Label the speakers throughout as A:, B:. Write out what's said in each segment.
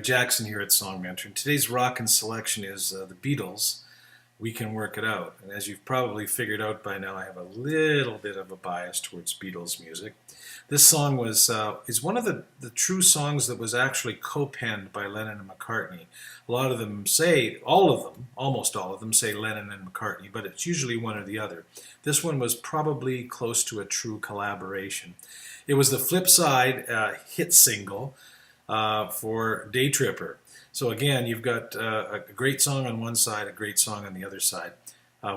A: Jackson here at Song Mentor. And today's rockin' selection is the Beatles, We Can Work It Out. And as you've probably figured out by now, I have a little bit of a bias towards Beatles music. This song is one of the true songs that was actually co-penned by Lennon and McCartney. A lot of them say, almost all of them say Lennon and McCartney, but it's usually one or the other. This one was probably close to a true collaboration. It was the flip side hit single for Day Tripper. So again, you've got a great song on one side, a great song on the other side.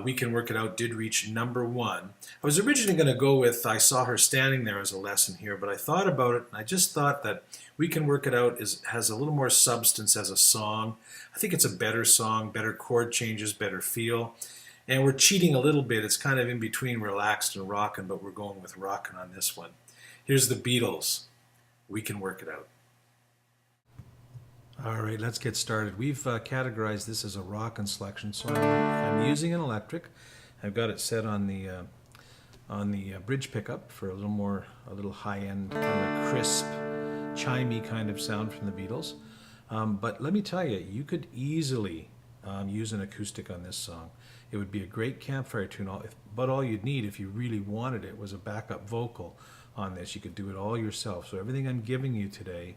A: We Can Work It Out did reach #1. I was originally going to go with I Saw Her Standing There as a lesson here, but I thought about it and I just thought that We Can Work It Out has a little more substance as a song. I think it's a better song, better chord changes, better feel. And we're cheating a little bit. It's kind of in between relaxed and rockin', but we're going with rockin' on this one. Here's the Beatles, We Can Work It Out. All right, let's get started. We've categorized this as a rockin' selection, so I'm using an electric. I've got it set on the bridge pickup for a little high-end, kind of crisp, chimey kind of sound from the Beatles. But let me tell you, you could easily use an acoustic on this song. It would be a great campfire tune, but all you'd need if you really wanted it was a backup vocal on this. You could do it all yourself. So everything I'm giving you today,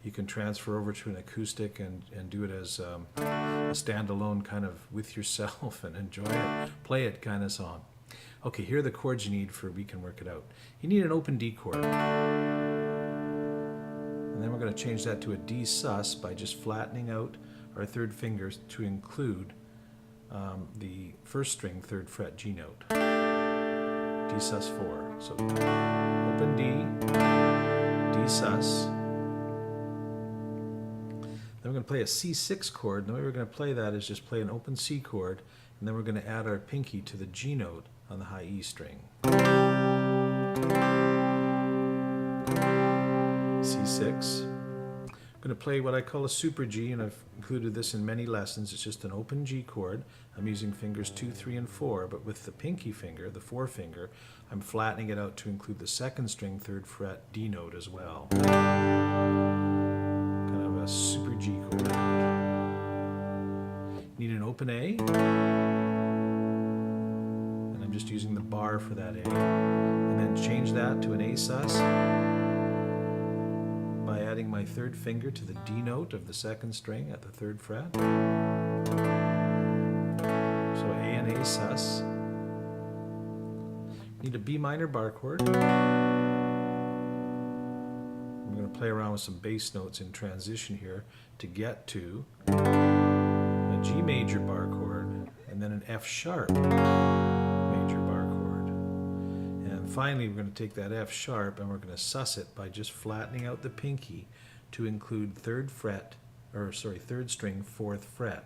A: you can transfer over to an acoustic and do it as a standalone kind of with yourself and enjoy it, play it kind of song. Okay, here are the chords you need for We Can Work It Out. You need an open D chord. And then we're going to change that to a D sus by just flattening out our third finger to include the first string, 3rd fret G note. D sus 4. So open D, D sus. Then we're going to play a C6 chord. And the way we're going to play that is just play an open C chord, and then we're going to add our pinky to the G note on the high E string. C6. I'm going to play what I call a super G, and I've included this in many lessons. It's just an open G chord. I'm using fingers 2, 3, and 4, but with the pinky finger, the forefinger, I'm flattening it out to include the 2nd string, 3rd fret D note as well. Kind of a super G chord. Need an open A, and I'm just using the bar for that A, and then change that to an A sus by adding my 3rd finger to the D note of the 2nd string at the 3rd fret. So A and A sus. Need a B minor bar chord. I'm going to play around with some bass notes in transition here to get to a G major bar chord and then an F sharp major bar chord. And finally we're going to take that F sharp and we're going to sus it by just flattening out the pinky to include 3rd string, 4th fret.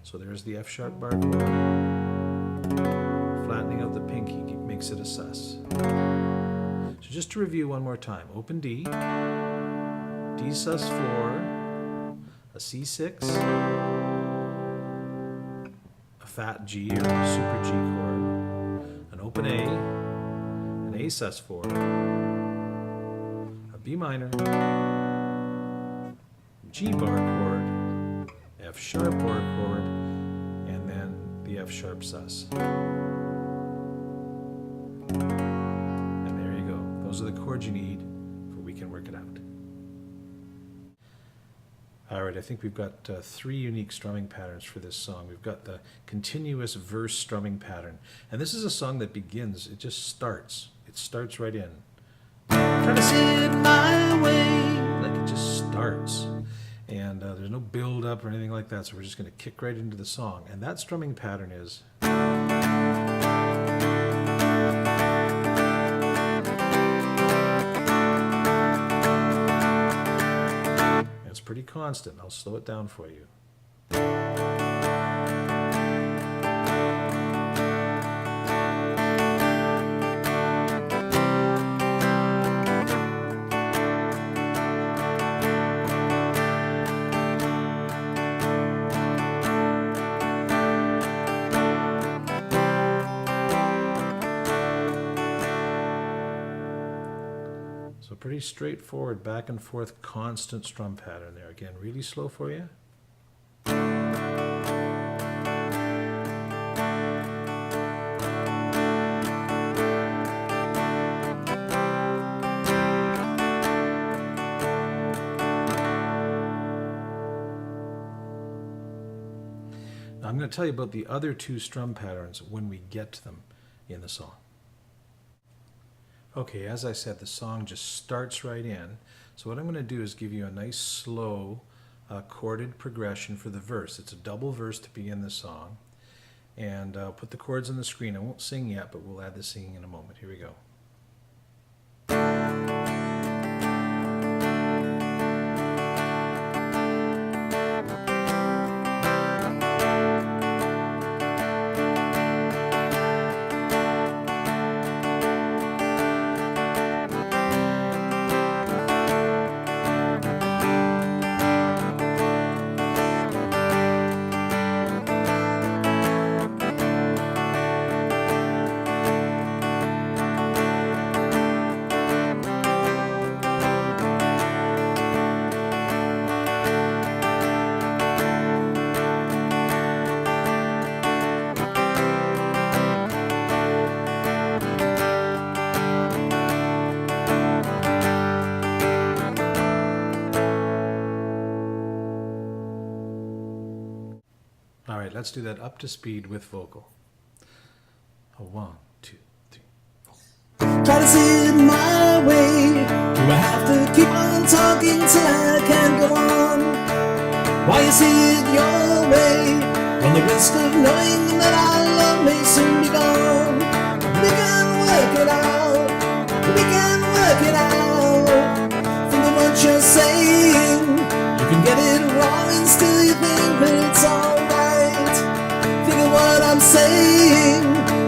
A: So there's the F sharp bar chord. Flattening out the pinky makes it a sus. So just to review one more time, open D, D sus 4, a C6, a fat G or super G chord, an open A, an A sus 4, a B minor, G bar chord, F sharp bar chord, and then the F sharp sus. And there you go. Those are the chords you need for We Can Work It Out. All right, I think we've got 3 unique strumming patterns for this song. We've got the continuous verse strumming pattern. And this is a song that begins, it just starts. It starts right in. Try to see it my way. Like it just starts. And there's no build up or anything like that, so we're just going to kick right into the song. And that strumming pattern is... It's pretty constant. I'll slow it down for you. So pretty straightforward, back and forth, constant strum pattern there. Again, really slow for you. I'm going to tell you about the other two strum patterns when we get to them in the song. Okay, as I said, the song just starts right in. So what I'm going to do is give you a nice slow chorded progression for the verse. It's a double verse to begin the song. And I'll put the chords on the screen. I won't sing yet, but we'll add the singing in a moment. Here we go. All right, let's do that up to speed with vocal. A 1, 2, 3, 4.
B: Try to see it my way. Do I have to keep on talking till I can't go on? Why you see it your way? Run the risk of knowing that our love may soon be gone. We can work it out. We can work it out. Think of what you're saying. You can get it wrong and still you think that it's alright. Think of what I'm saying.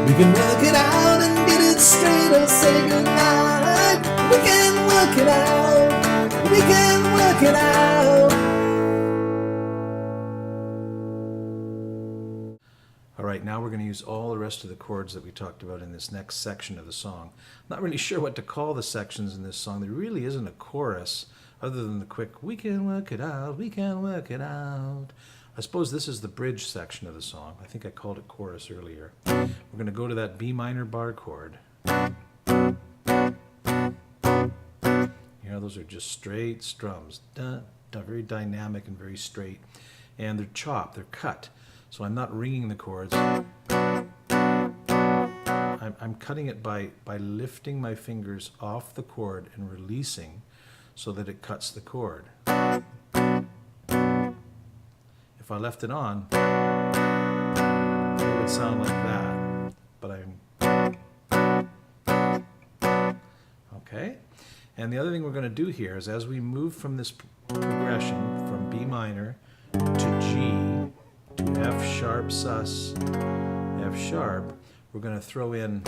B: We can work it out and get it straight or say goodnight. We can work it out. We can work it out.
A: All right, now we're going to use all the rest of the chords that we talked about in this next section of the song. I'm not really sure what to call the sections in this song. There really isn't a chorus other than the quick, we can work it out, we can work it out. I suppose this is the bridge section of the song. I think I called it chorus earlier. We're going to go to that B minor bar chord. You know, those are just straight strums. Very dynamic and very straight. And they're chopped, they're cut. So I'm not ringing the chords. I'm cutting it by lifting my fingers off the chord and releasing so that it cuts the chord. If I left it on, it would sound like that. But okay? And the other thing we're going to do here is as we move from this progression from B minor to G, to F sharp sus, F sharp, we're going to throw in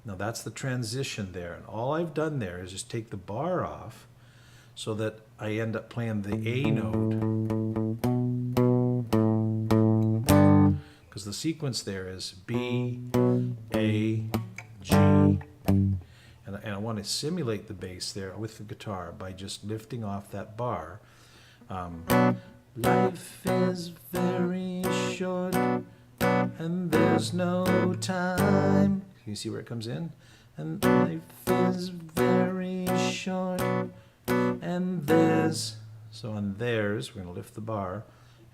A: now that's the transition there, and all I've done there is just take the bar off so that I end up playing the A note, because the sequence there is B, A, G. And I want to simulate the bass there with the guitar by just lifting off that bar. Life is very short and there's no time. Can you see where it comes in? And life is very short and there's... So on there's, we're going to lift the bar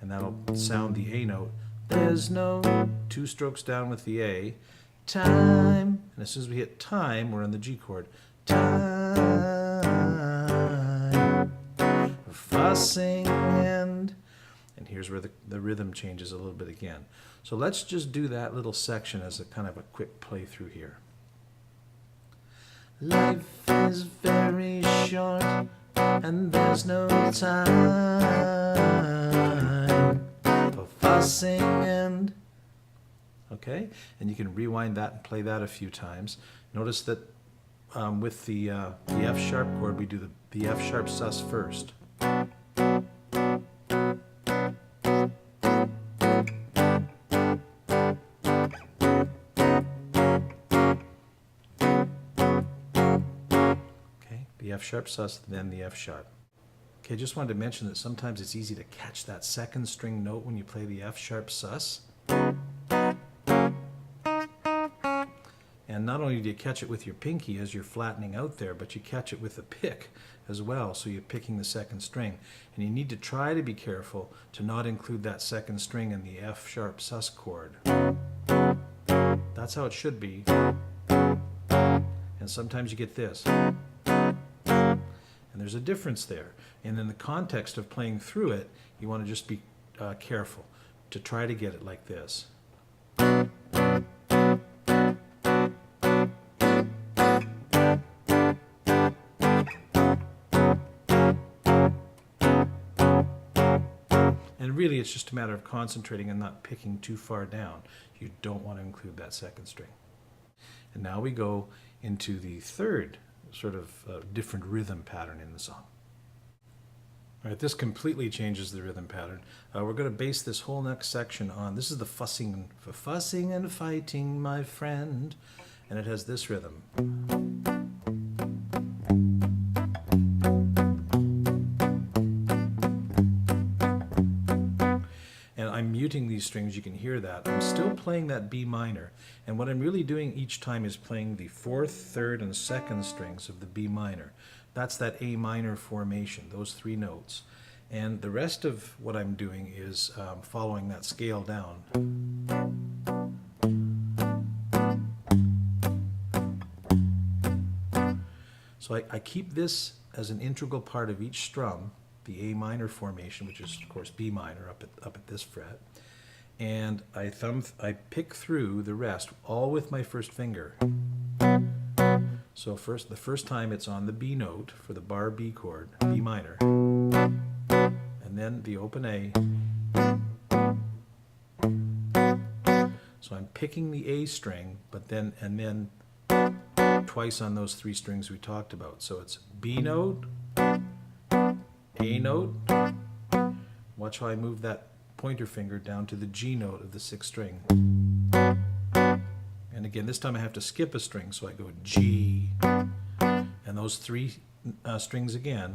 A: and that'll sound the A note. There's no... Two strokes down with the A. Time, and as soon as we hit time, we're on the G chord. Time, fussing and here's where the rhythm changes a little bit again. So let's just do that little section as a kind of a quick play through here. Life is very short and there's no time for fussing and... Okay, and you can rewind that and play that a few times. Notice that with the F sharp chord, we do the F sharp sus first. F sharp sus, then the F sharp. Okay, just wanted to mention that sometimes it's easy to catch that second string note when you play the F sharp sus. And not only do you catch it with your pinky as you're flattening out there, but you catch it with the pick as well, so you're picking the second string. And you need to try to be careful to not include that second string in the F sharp sus chord. That's how it should be. And sometimes you get this. And there's a difference there. And in the context of playing through it, you want to just be careful to try to get it like this. And really it's just a matter of concentrating and not picking too far down. You don't want to include that second string. And now we go into the third sort of different rhythm pattern in the song. All right, this completely changes the rhythm pattern. We're going to base this whole next section on, this is the fussing and fighting, my friend, and it has this rhythm. And I'm muting these strings, you can hear that. I'm still playing that B minor, and what I'm really doing each time is playing the fourth, third, and second strings of the B minor. That's that A minor formation, those three notes. And the rest of what I'm doing is following that scale down. So I keep this as an integral part of each strum, the A minor formation, which is of course B minor up at this fret, and I pick through the rest all with my first finger. So the first time it's on the B note for the bar B chord, B minor, and then the open A. So I'm picking the A string, but then twice on those three strings we talked about. So it's B note, A note. Watch how I move that pointer finger down to the G note of the sixth string. And again, this time I have to skip a string, so I go G, and those three strings again.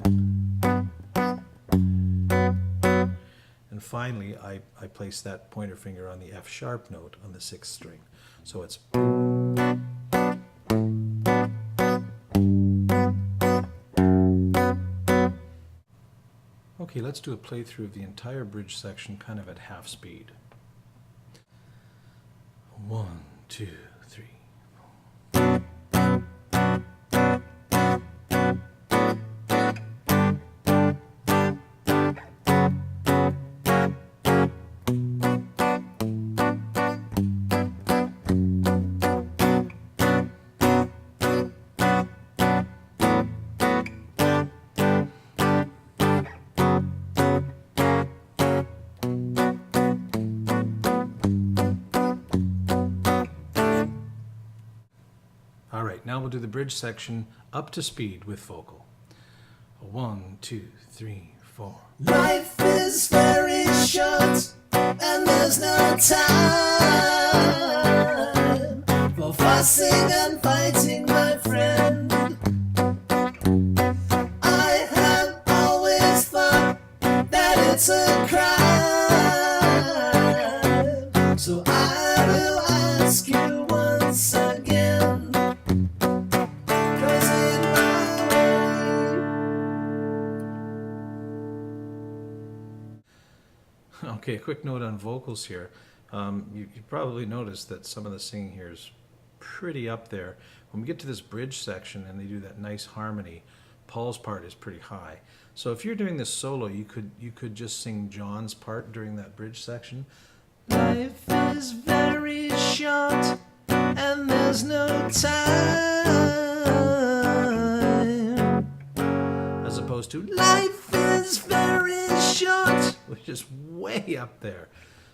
A: And finally, I place that pointer finger on the F sharp note on the sixth string. So it's... Okay, let's do a playthrough of the entire bridge section kind of at half speed. 1, 2, 3. All right, now we'll do the bridge section up to speed with vocal. 1, 2, 3, 4.
B: Life is very short, and there's no time for fussing and fighting, my friend. I have always thought that it's a crime, so I will ask you once again.
A: Okay, a quick note on vocals here. You probably noticed that some of the singing here is pretty up there. When we get to this bridge section and they do that nice harmony, Paul's part is pretty high. So if you're doing this solo, you could just sing John's part during that bridge section. Life is very short and there's no time, as opposed to life is very short, which is way up there.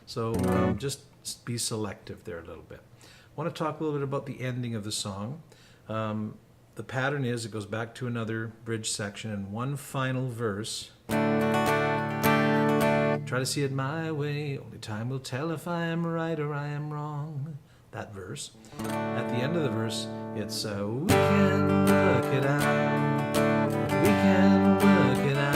A: So just be selective there a little bit. I want to talk a little bit about the ending of the song. The pattern is it goes back to another bridge section and one final verse. Try to see it my way, only time will tell if I am right or I am wrong. That verse. At the end of the verse, it's we can work it out. can work it out.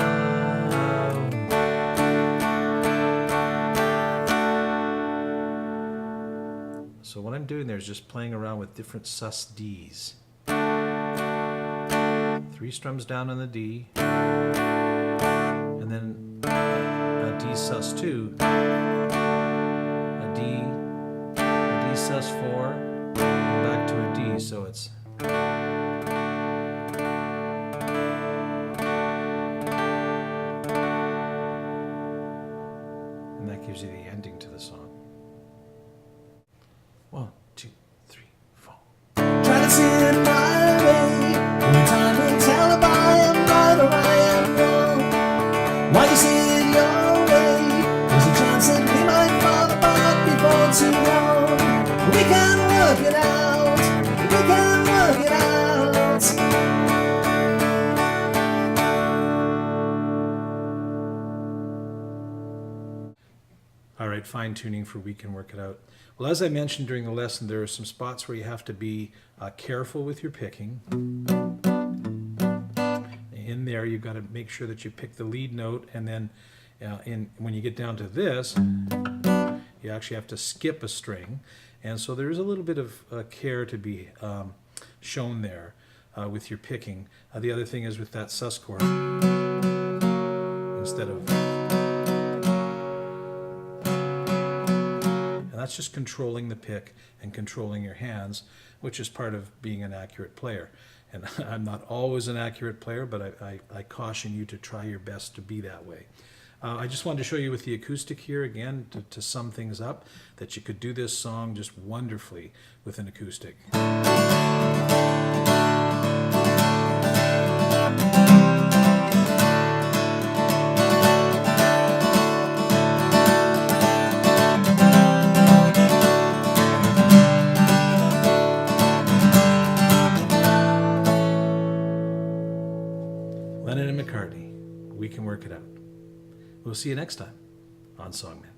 A: So what I'm doing there is just playing around with different sus Ds. 3 strums down on the D, and then a D sus2, a D sus4, and back to a D, so it's and that gives you the ending to the song. 1, 2, 3, 4.
B: Try to see it my way. Only time will tell if I am right or I am wrong. Why you see it your way? There's a chance that we might fall apart before too long. We can work it out. We can work it out.
A: All right, fine tuning for We Can Work It Out. Well, as I mentioned during the lesson, there are some spots where you have to be careful with your picking. In there, you've got to make sure that you pick the lead note, and then when you get down to this, you actually have to skip a string. And so there is a little bit of care to be shown there with your picking. The other thing is with that sus chord, instead of... That's just controlling the pick and controlling your hands, which is part of being an accurate player. And I'm not always an accurate player, but I caution you to try your best to be that way. I just wanted to show you with the acoustic here again to sum things up, that you could do this song just wonderfully with an acoustic. Lennon and McCartney, We Can Work It Out. We'll see you next time on Songman.